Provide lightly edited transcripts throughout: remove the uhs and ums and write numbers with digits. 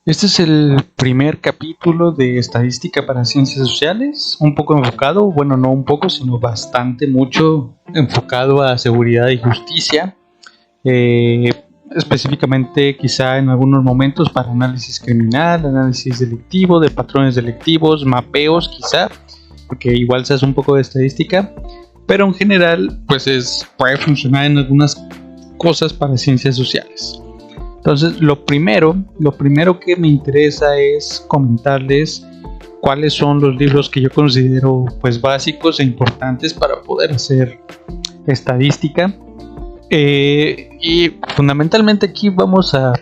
Este es el primer capítulo de Estadística para Ciencias Sociales, un poco enfocado, bueno, no un poco, sino bastante, mucho enfocado a seguridad y justicia, específicamente quizá en algunos momentos para análisis criminal, análisis delictivo, de patrones delictivos, mapeos quizá, porque igual se hace un poco de estadística, pero en general pues puede funcionar en algunas cosas para ciencias sociales. Entonces, lo primero que me interesa es comentarles cuáles son los libros que yo considero pues básicos e importantes para poder hacer estadística. Y fundamentalmente aquí vamos a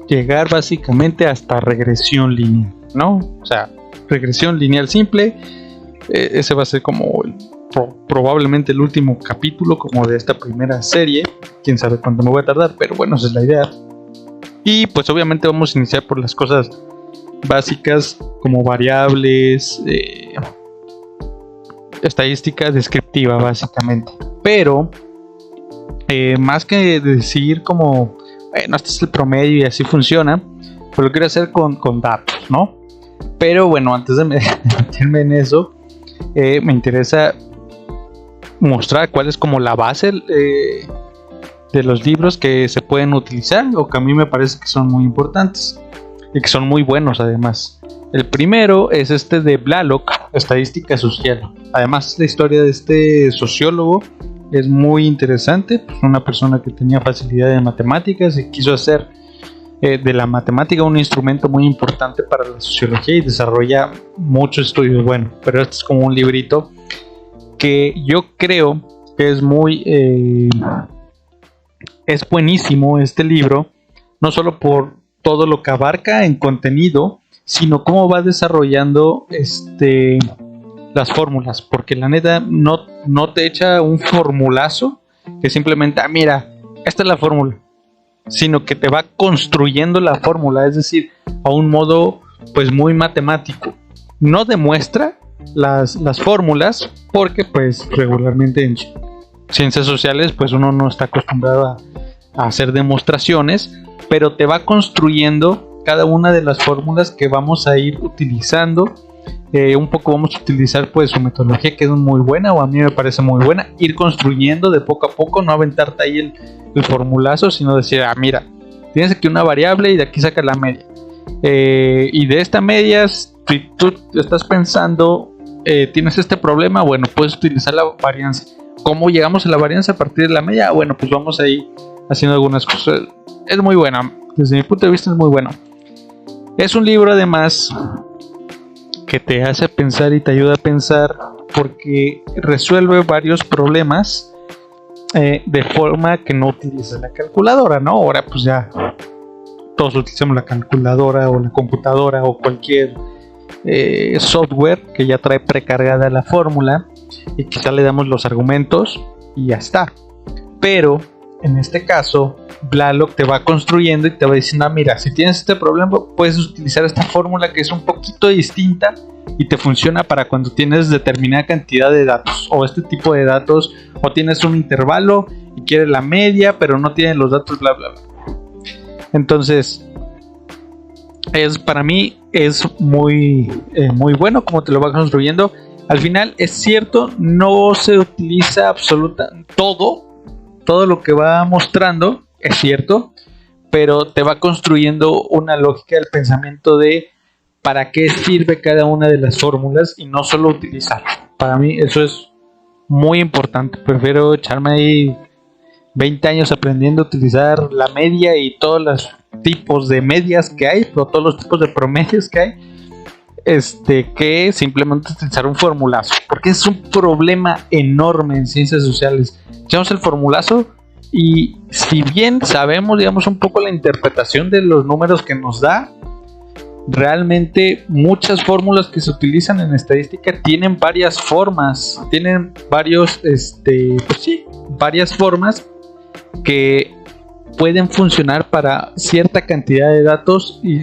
llegar básicamente hasta regresión lineal, ¿no? O sea, regresión lineal simple. Ese va a ser como probablemente el último capítulo como de esta primera serie. Quién sabe cuánto me voy a tardar, pero bueno, esa es la idea. Y pues obviamente vamos a iniciar por las cosas básicas como variables, estadística descriptiva básicamente. Pero más que decir como, bueno, este es el promedio y así funciona, pues lo quiero hacer con datos, ¿no? Pero bueno, antes de meterme en eso, me interesa mostrar cuál es como la base de los libros que se pueden utilizar o que a mí me parece que son muy importantes y que son muy buenos además. El primero es este de Blalock, Estadística Social. Además, la historia de este sociólogo es muy interesante. Pues una persona que tenía facilidad de matemáticas y quiso hacer de la matemática un instrumento muy importante para la sociología y desarrolla muchos estudios. Bueno, pero este es como un librito que yo creo que es muy... Es buenísimo este libro, no solo por todo lo que abarca en contenido, sino cómo va desarrollando las fórmulas, porque la neta no te echa un formulazo que simplemente, mira, esta es la fórmula, sino que te va construyendo la fórmula, es decir, a un modo pues muy matemático. No demuestra las fórmulas, porque pues regularmente en ciencias sociales pues uno no está acostumbrado a hacer demostraciones, pero te va construyendo cada una de las fórmulas que vamos a ir utilizando. Un poco vamos a utilizar pues su metodología, que es muy buena, o a mí me parece muy buena, ir construyendo de poco a poco, no aventarte ahí el formulazo, sino decir, mira, tienes aquí una variable y de aquí saca la media, y de esta media, si tú estás pensando, tienes este problema, bueno, puedes utilizar la varianza. ¿Cómo llegamos a la varianza a partir de la media? Bueno, pues vamos ahí haciendo algunas cosas. Es muy buena, desde mi punto de vista es muy bueno. Es un libro además que te hace pensar y te ayuda a pensar, porque resuelve varios problemas de forma que no utilices la calculadora, ¿no? Ahora pues ya todos utilizamos la calculadora o la computadora o cualquier software que ya trae precargada la fórmula y quizá le damos los argumentos y ya está. Pero en este caso Blalock te va construyendo y te va diciendo, mira, si tienes este problema puedes utilizar esta fórmula que es un poquito distinta y te funciona para cuando tienes determinada cantidad de datos o este tipo de datos, o tienes un intervalo y quieres la media pero no tienes los datos, bla bla bla. Entonces para mí es muy bueno como te lo va construyendo. Al final es cierto, no se utiliza absolutamente todo lo que va mostrando, es cierto, pero te va construyendo una lógica del pensamiento de para qué sirve cada una de las fórmulas y no solo utilizarlo. Para mí eso es muy importante. Prefiero echarme ahí 20 años aprendiendo a utilizar la media y todos los tipos de medias que hay, o todos los tipos de promedios que hay, que simplemente utilizar un formulazo, porque es un problema enorme en ciencias sociales. Echamos el formulazo y si bien sabemos, digamos, un poco la interpretación de los números que nos da, realmente muchas fórmulas que se utilizan en estadística tienen varias formas, tienen varias formas que pueden funcionar para cierta cantidad de datos y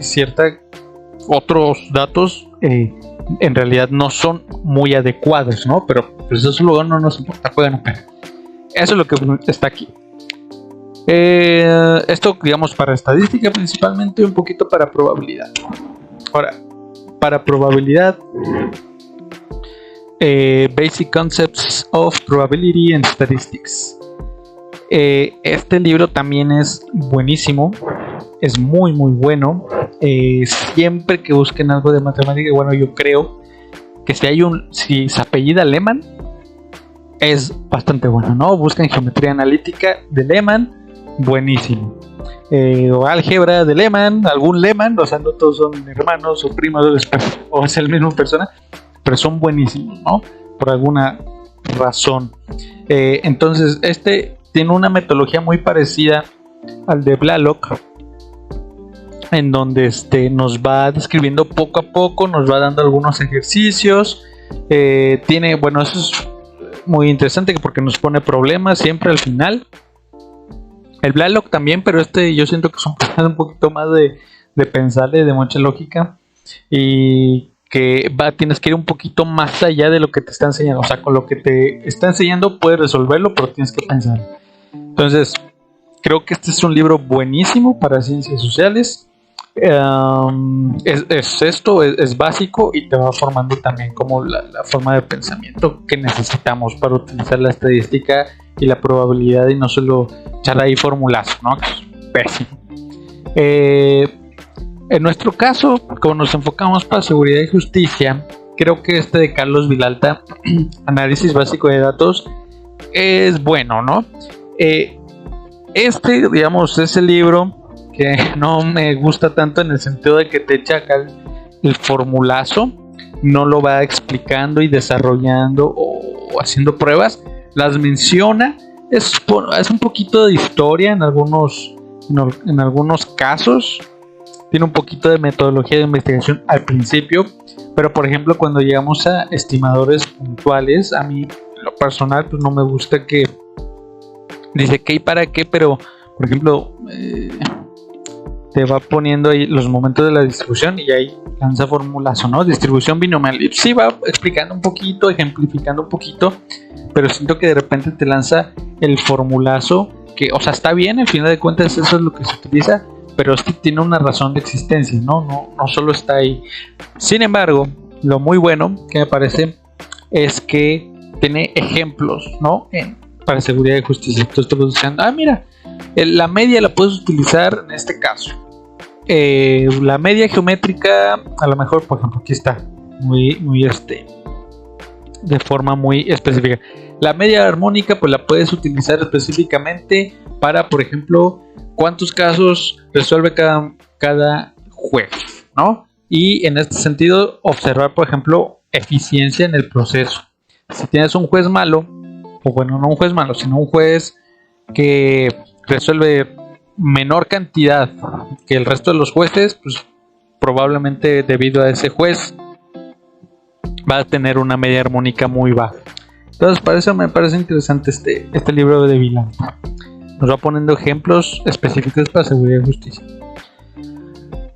otros datos en realidad no son muy adecuados, ¿no? Pero pues eso luego no nos importa, bueno, pero eso es lo que está aquí. Esto, digamos, para estadística principalmente, un poquito para probabilidad. Ahora, para probabilidad, Basic Concepts of Probability and Statistics. Este libro también es buenísimo, es muy bueno. Siempre que busquen algo de matemática, bueno, yo creo que si se apellida Lehmann, es bastante bueno, ¿no? Busquen geometría analítica de Lehmann, buenísimo. O álgebra de Lehmann, algún Lehmann, o sea, no todos son hermanos o primos o es el mismo persona, pero son buenísimos, ¿no? Por alguna razón. Entonces, este tiene una metodología muy parecida al de Blalock, en donde nos va describiendo poco a poco, nos va dando algunos ejercicios. Bueno, eso es muy interesante porque nos pone problemas siempre al final. El Blalock también, pero yo siento que es un poquito más de pensarle, de mucha lógica, y que tienes que ir un poquito más allá de lo que te está enseñando. O sea, con lo que te está enseñando puedes resolverlo, pero tienes que pensar. Entonces, creo que este es un libro buenísimo para ciencias sociales. Es básico y te va formando también como la forma de pensamiento que necesitamos para utilizar la estadística y la probabilidad, y no solo echar ahí formulazos, ¿no? Que es pésimo. En nuestro caso, como nos enfocamos para seguridad y justicia, creo que de Carlos Vilalta, análisis básico de datos, es bueno, ¿no? Digamos, es el libro que no me gusta tanto en el sentido de que te echa acá el formulazo, no lo va explicando y desarrollando o haciendo pruebas, las menciona, es un poquito de historia en algunos casos, tiene un poquito de metodología de investigación al principio, pero por ejemplo cuando llegamos a estimadores puntuales, a mí en lo personal pues no me gusta que dice qué y para qué, pero por ejemplo te va poniendo ahí los momentos de la distribución y ahí lanza formulazo, ¿no? Distribución binomial. Y sí va explicando un poquito, ejemplificando un poquito, pero siento que de repente te lanza el formulazo que, o sea, está bien, al final de cuentas eso es lo que se utiliza, pero es que tiene una razón de existencia, ¿no? No solo está ahí. Sin embargo, lo muy bueno que me parece es que tiene ejemplos, ¿no? Para seguridad y justicia. Entonces te vas diciendo, mira, la media la puedes utilizar en este caso. La media geométrica, a lo mejor, por ejemplo, aquí está muy de forma muy específica. La media armónica, pues la puedes utilizar específicamente para, por ejemplo, cuántos casos resuelve cada juez, ¿no? Y en este sentido, observar, por ejemplo, eficiencia en el proceso. Si tienes un juez malo, o bueno, no un juez malo, sino un juez que resuelve menor cantidad que el resto de los jueces, pues probablemente debido a ese juez va a tener una media armónica muy baja. Entonces, para eso me parece interesante este libro de Vilalta. Nos va poniendo ejemplos específicos para seguridad y justicia.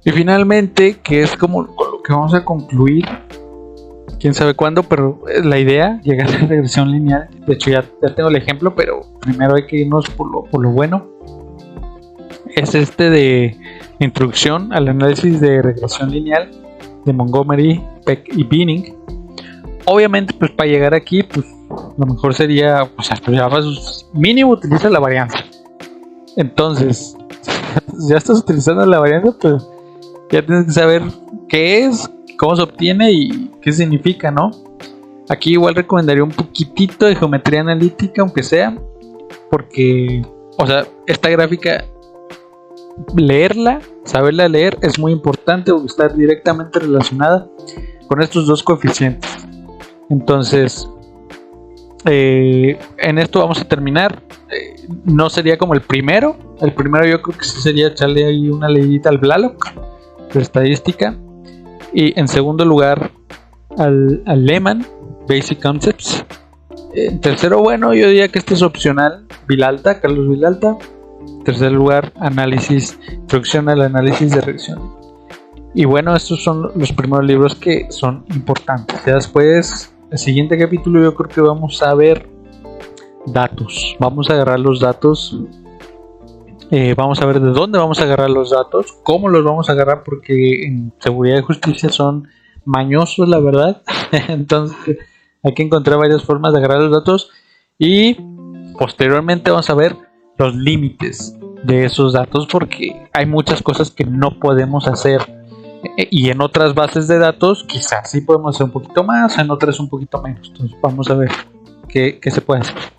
Y finalmente, que es como con lo que vamos a concluir, quién sabe cuándo, pero es la idea, llegar a la regresión lineal. De hecho ya tengo el ejemplo, pero primero hay que irnos por lo bueno. Es de introducción al análisis de regresión lineal de Montgomery, Peck y Binning. Obviamente, pues para llegar aquí, pues lo mejor sería, pues mínimo utiliza la varianza. Entonces, ya estás utilizando la varianza, pues ya tienes que saber qué es, cómo se obtiene y qué significa, ¿no? Aquí igual recomendaría un poquitito de geometría analítica, aunque sea, porque, o sea, esta gráfica, leerla, saberla leer es muy importante, o estar directamente relacionada con estos dos coeficientes. Entonces, en esto vamos a terminar. No sería como el primero yo creo que sí sería echarle ahí una leidita al Blalock de estadística, y en segundo lugar al Lehmann, Basic Concepts. En tercero, bueno, yo diría que este es opcional, Carlos Vilalta. En tercer lugar, introducción al análisis de regresión. Y bueno, estos son los primeros libros que son importantes. Ya después, el siguiente capítulo, yo creo que vamos a ver datos. Vamos a agarrar los datos Vamos a ver de dónde vamos a agarrar los datos, cómo los vamos a agarrar, porque en seguridad y justicia son mañosos, la verdad. Entonces hay que encontrar varias formas de agarrar los datos y posteriormente vamos a ver los límites de esos datos, porque hay muchas cosas que no podemos hacer y en otras bases de datos quizás sí podemos hacer un poquito más, en otras un poquito menos. Entonces vamos a ver qué se puede hacer.